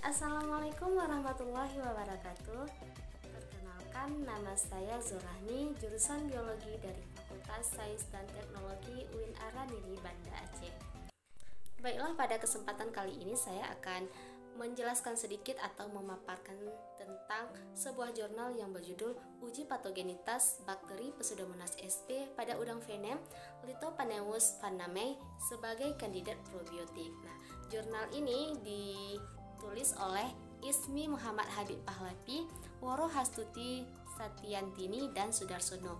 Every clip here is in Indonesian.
Assalamualaikum warahmatullahi wabarakatuh. Perkenalkan, nama saya Zurahmi, jurusan Biologi dari Fakultas Sains dan Teknologi UIN Araniri, Banda Aceh. Baiklah, pada kesempatan kali ini saya akan menjelaskan sedikit atau memaparkan tentang sebuah jurnal yang berjudul Uji Patogenitas Bakteri Pseudomonas sp pada udang venem Lithopanemus vannamei sebagai kandidat probiotik. Nah, jurnal ini ditulis oleh Ismi Muhammad Habib Pahlavi, Woro Hastuti Satyantini, dan Sudarsono.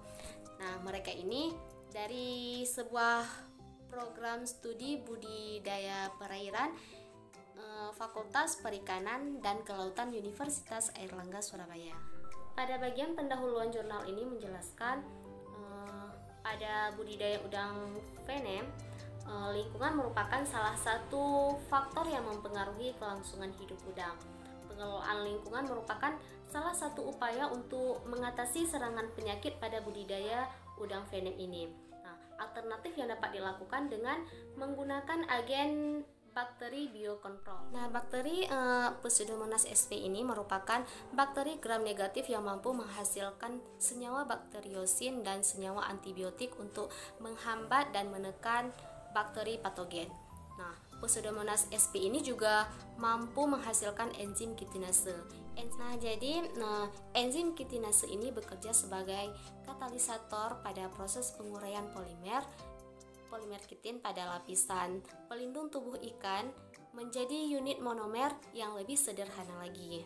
Nah, mereka ini dari sebuah program studi budidaya perairan Fakultas Perikanan dan Kelautan Universitas Airlangga Surabaya. Pada bagian pendahuluan jurnal ini menjelaskan pada budidaya udang venem, lingkungan merupakan salah satu faktor yang mempengaruhi kelangsungan hidup udang. Pengelolaan lingkungan merupakan salah satu upaya untuk mengatasi serangan penyakit pada budidaya udang venem ini. Nah, alternatif yang dapat dilakukan dengan menggunakan agen bakteri biokontrol. Nah, bakteri Pseudomonas sp ini merupakan bakteri gram negatif yang mampu menghasilkan senyawa bakteriosin dan senyawa antibiotik untuk menghambat dan menekan bakteri patogen. Nah, Pseudomonas sp ini juga mampu menghasilkan enzim kitinase. Enzim kitinase ini bekerja sebagai katalisator pada proses penguraian polimer kitin pada lapisan pelindung tubuh ikan menjadi unit monomer yang lebih sederhana lagi.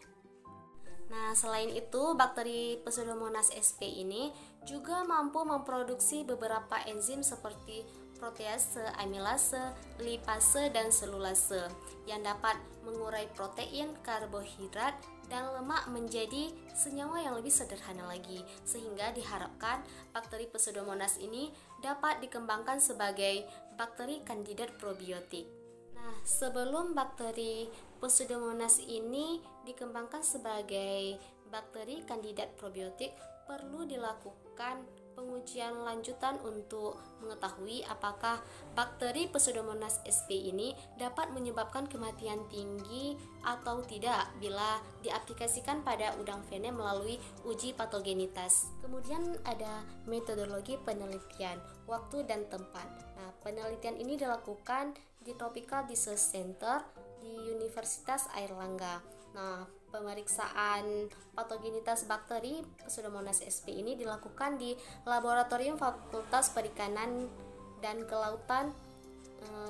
Nah, selain itu, bakteri Pseudomonas sp ini juga mampu memproduksi beberapa enzim seperti protease, amilase, lipase, dan selulase yang dapat mengurai protein, karbohidrat, dan lemak menjadi senyawa yang lebih sederhana lagi, sehingga diharapkan bakteri Pseudomonas ini dapat dikembangkan sebagai bakteri kandidat probiotik. Nah, sebelum bakteri Pseudomonas ini dikembangkan sebagai bakteri kandidat probiotik, perlu dilakukan pengujian lanjutan untuk mengetahui apakah bakteri Pseudomonas sp ini dapat menyebabkan kematian tinggi atau tidak bila diaplikasikan pada udang venem melalui uji patogenitas. Kemudian ada metodologi penelitian, waktu dan tempat. Nah, penelitian ini dilakukan di Tropical Research Center di Universitas Airlangga. Nah, pemeriksaan patogenitas bakteri Pseudomonas sp ini dilakukan di Laboratorium Fakultas Perikanan dan Kelautan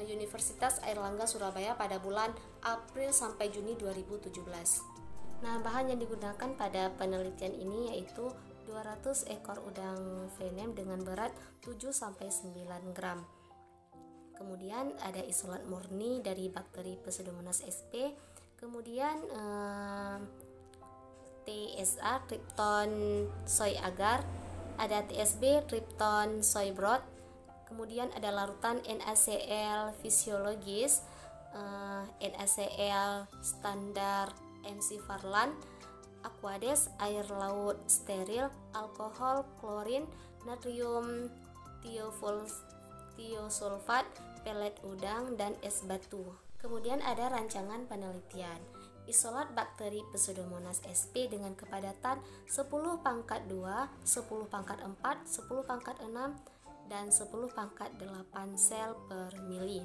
Universitas Airlangga Surabaya pada bulan April sampai Juni 2017. Nah, bahan yang digunakan pada penelitian ini yaitu 200 ekor udang venem dengan berat 7-9 gram. Kemudian ada isolat murni dari bakteri Pseudomonas sp. Kemudian TSA Tripton soy agar, ada TSB Tripton soy broth, kemudian ada larutan NaCl fisiologis, NaCl standar MC Farlan, Aquades air laut steril, alkohol, klorin, natrium tiosulfat, pelet udang, dan es batu. Kemudian ada rancangan penelitian. Isolat bakteri Pseudomonas sp dengan kepadatan 10^2, 10^4, 10^6, dan 10^8 sel per mili.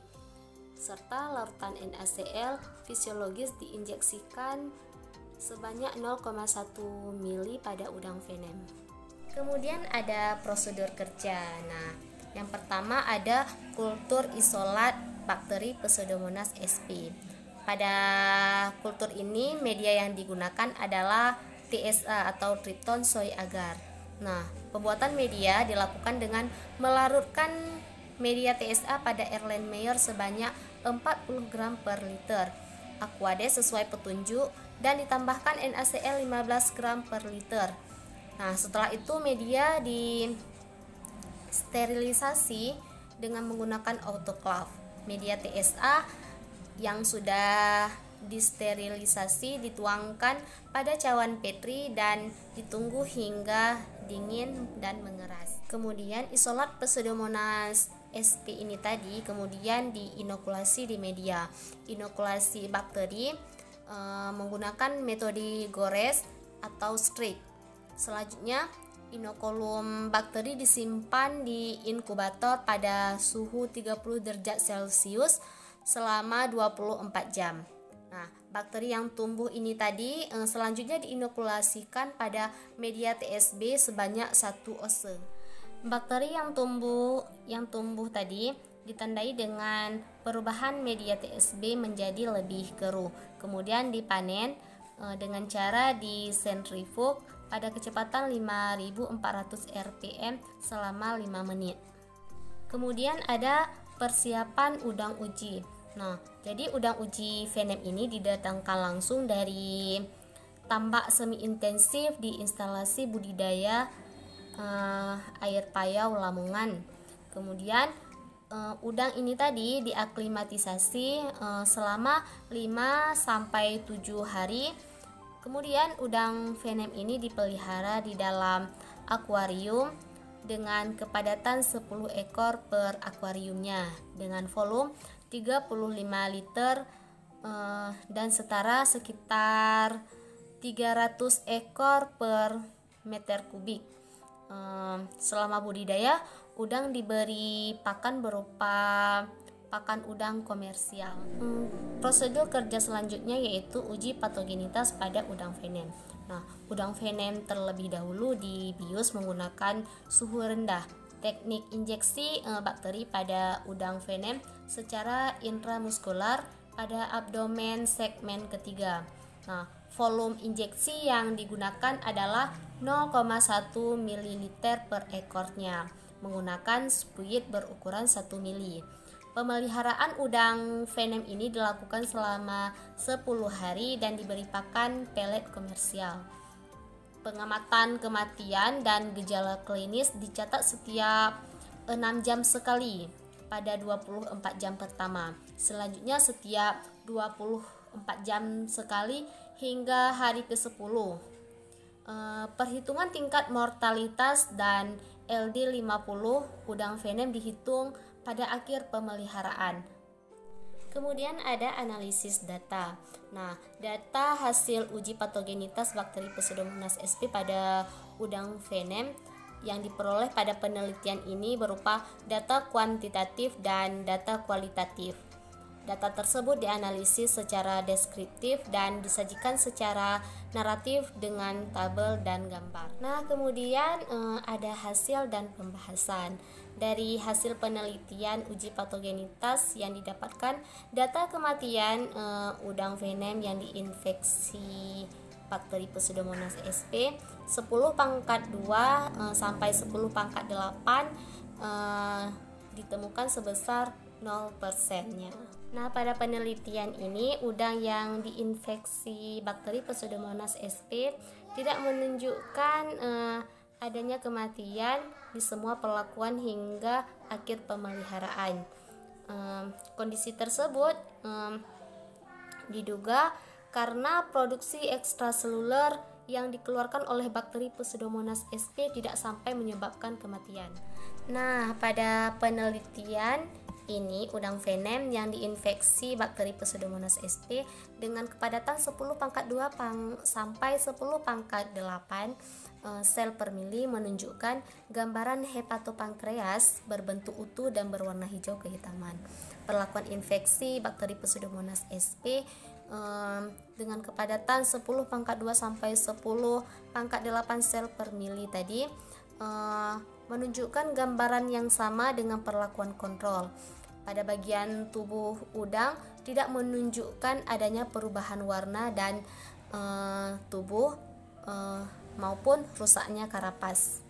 Serta larutan NaCl fisiologis diinjeksikan sebanyak 0,1 mili pada udang venem. Kemudian ada prosedur kerja. Nah, yang pertama ada kultur isolat bakteri Pseudomonas sp. Pada kultur ini media yang digunakan adalah TSA atau Tripton soy agar. Nah, pembuatan media dilakukan dengan melarutkan media TSA pada Erlenmeyer sebanyak 40 gram per liter, Aquades sesuai petunjuk, dan ditambahkan NaCl 15 gram per liter. Nah, setelah itu media disterilisasi dengan menggunakan autoclave. Media TSA yang sudah disterilisasi dituangkan pada cawan Petri dan ditunggu hingga dingin dan mengeras. Kemudian isolat Pseudomonas sp ini tadi kemudian diinokulasi di media. Inokulasi bakteri menggunakan metode gores atau streak. Selanjutnya, inokulum bakteri disimpan di inkubator pada suhu 30 derajat Celcius selama 24 jam. Nah, bakteri yang tumbuh ini tadi selanjutnya diinokulasikan pada media TSB sebanyak 1 ose. Bakteri yang tumbuh tadi ditandai dengan perubahan media TSB menjadi lebih keruh. Kemudian dipanen dengan cara disentrifug pada kecepatan 5400 rpm selama 5 menit. Kemudian ada persiapan udang uji. Nah, jadi udang uji venom ini didatangkan langsung dari tambak semi intensif di instalasi budidaya air payau Lamongan. Kemudian udang ini tadi diaklimatisasi selama 5 sampai 7 hari. Kemudian udang venom ini dipelihara di dalam akuarium dengan kepadatan 10 ekor per akuariumnya dengan volume 35 liter dan setara sekitar 300 ekor per meter kubik. Selama budidaya, udang diberi pakan berupa pakan udang komersial. Prosedur kerja selanjutnya yaitu uji patogenitas pada udang venom. Nah, udang venom terlebih dahulu dibius menggunakan suhu rendah. Teknik injeksi bakteri pada udang venom secara intramuskular pada abdomen segmen ketiga. Nah, volume injeksi yang digunakan adalah 0,1 ml per ekornya menggunakan spuit berukuran 1 mili. Pemeliharaan udang venom ini dilakukan selama 10 hari dan diberi pakan pelet komersial. Pengamatan kematian dan gejala klinis dicatat setiap 6 jam sekali pada 24 jam pertama. Selanjutnya setiap 24 jam sekali hingga hari ke-10. Perhitungan tingkat mortalitas dan LD50 udang venom dihitung pada akhir pemeliharaan. Kemudian ada analisis data. Nah, data hasil uji patogenitas bakteri Pseudomonas sp pada udang venom yang diperoleh pada penelitian ini berupa data kuantitatif dan data kualitatif. Data tersebut dianalisis secara deskriptif dan disajikan secara naratif dengan tabel dan gambar. Nah, kemudian ada hasil dan pembahasan. Dari hasil penelitian uji patogenitas yang didapatkan, data kematian udang venom yang diinfeksi bakteri Pseudomonas sp 10⁻² sampai 10⁻8 ditemukan sebesar 0%-nya. Nah, pada penelitian ini udang yang diinfeksi bakteri Pseudomonas sp tidak menunjukkan adanya kematian di semua perlakuan hingga akhir pemeliharaan. Kondisi tersebut diduga karena produksi ekstraseluler yang dikeluarkan oleh bakteri Pseudomonas sp tidak sampai menyebabkan kematian. Nah, pada penelitian ini udang venom yang diinfeksi bakteri Pseudomonas sp dengan kepadatan 10⁻² sampai 10⁻8 sel per mili menunjukkan gambaran hepatopankreas berbentuk utuh dan berwarna hijau kehitaman. Perlakuan infeksi bakteri Pseudomonas sp dengan kepadatan 10⁻² sampai 10⁻8 sel per mili tadi menunjukkan gambaran yang sama dengan perlakuan kontrol. Pada bagian tubuh udang tidak menunjukkan adanya perubahan warna dan tubuh maupun rusaknya karapas.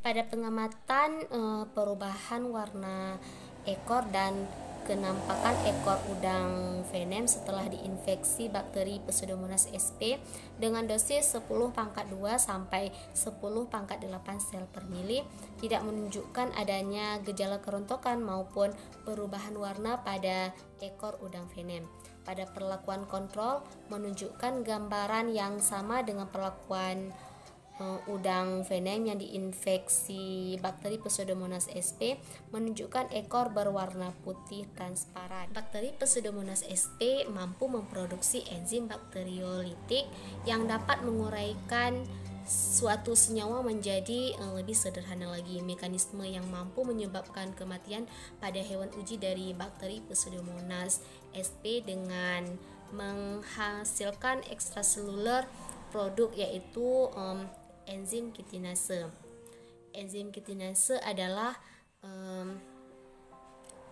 Pada pengamatan perubahan warna ekor dan kenampakan ekor udang venom setelah diinfeksi bakteri Pseudomonas sp dengan dosis 10⁻² sampai 10⁻8 sel per mili tidak menunjukkan adanya gejala kerontokan maupun perubahan warna pada ekor udang venom. Pada perlakuan kontrol menunjukkan gambaran yang sama dengan perlakuan udang venom yang diinfeksi bakteri Pseudomonas sp menunjukkan ekor berwarna putih transparan. Bakteri Pseudomonas sp mampu memproduksi enzim bakteriolitik yang dapat menguraikan suatu senyawa menjadi lebih sederhana lagi. Mekanisme yang mampu menyebabkan kematian pada hewan uji dari bakteri Pseudomonas sp dengan menghasilkan ekstraseluler produk yaitu enzim kitinase. Enzim kitinase adalah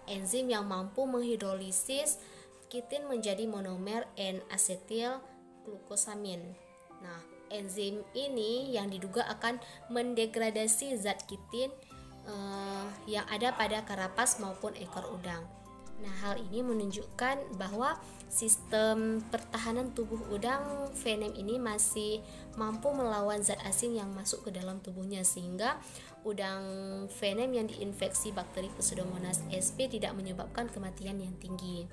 enzim yang mampu menghidrolisis kitin menjadi monomer N-asetil glukosamin. Nah, enzim ini yang diduga akan mendegradasi zat kitin yang ada pada karapas maupun ekor udang. Nah, hal ini menunjukkan bahwa sistem pertahanan tubuh udang venom ini masih mampu melawan zat asing yang masuk ke dalam tubuhnya, sehingga udang venom yang diinfeksi bakteri Pseudomonas sp tidak menyebabkan kematian yang tinggi.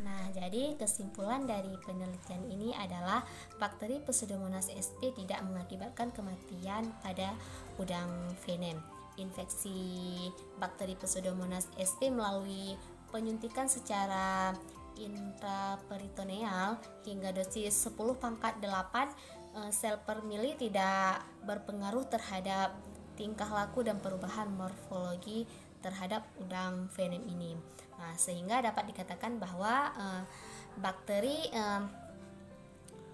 Nah, jadi kesimpulan dari penelitian ini adalah bakteri Pseudomonas sp tidak mengakibatkan kematian pada udang venom. Infeksi bakteri Pseudomonas sp melalui penyuntikan secara intraperitoneal hingga dosis 10⁸ sel per mili tidak berpengaruh terhadap tingkah laku dan perubahan morfologi terhadap udang venom ini. Nah, sehingga dapat dikatakan bahwa bakteri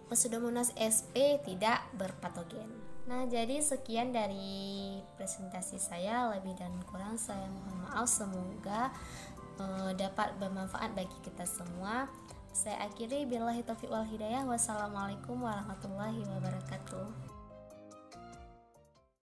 Pseudomonas sp tidak berpatogen. Nah, jadi sekian dari presentasi saya, lebih dan kurang saya mohon maaf. Semoga dapat bermanfaat bagi kita semua. Saya akhiri, billahi taufiq wal hidayah. Wassalamualaikum warahmatullahi wabarakatuh.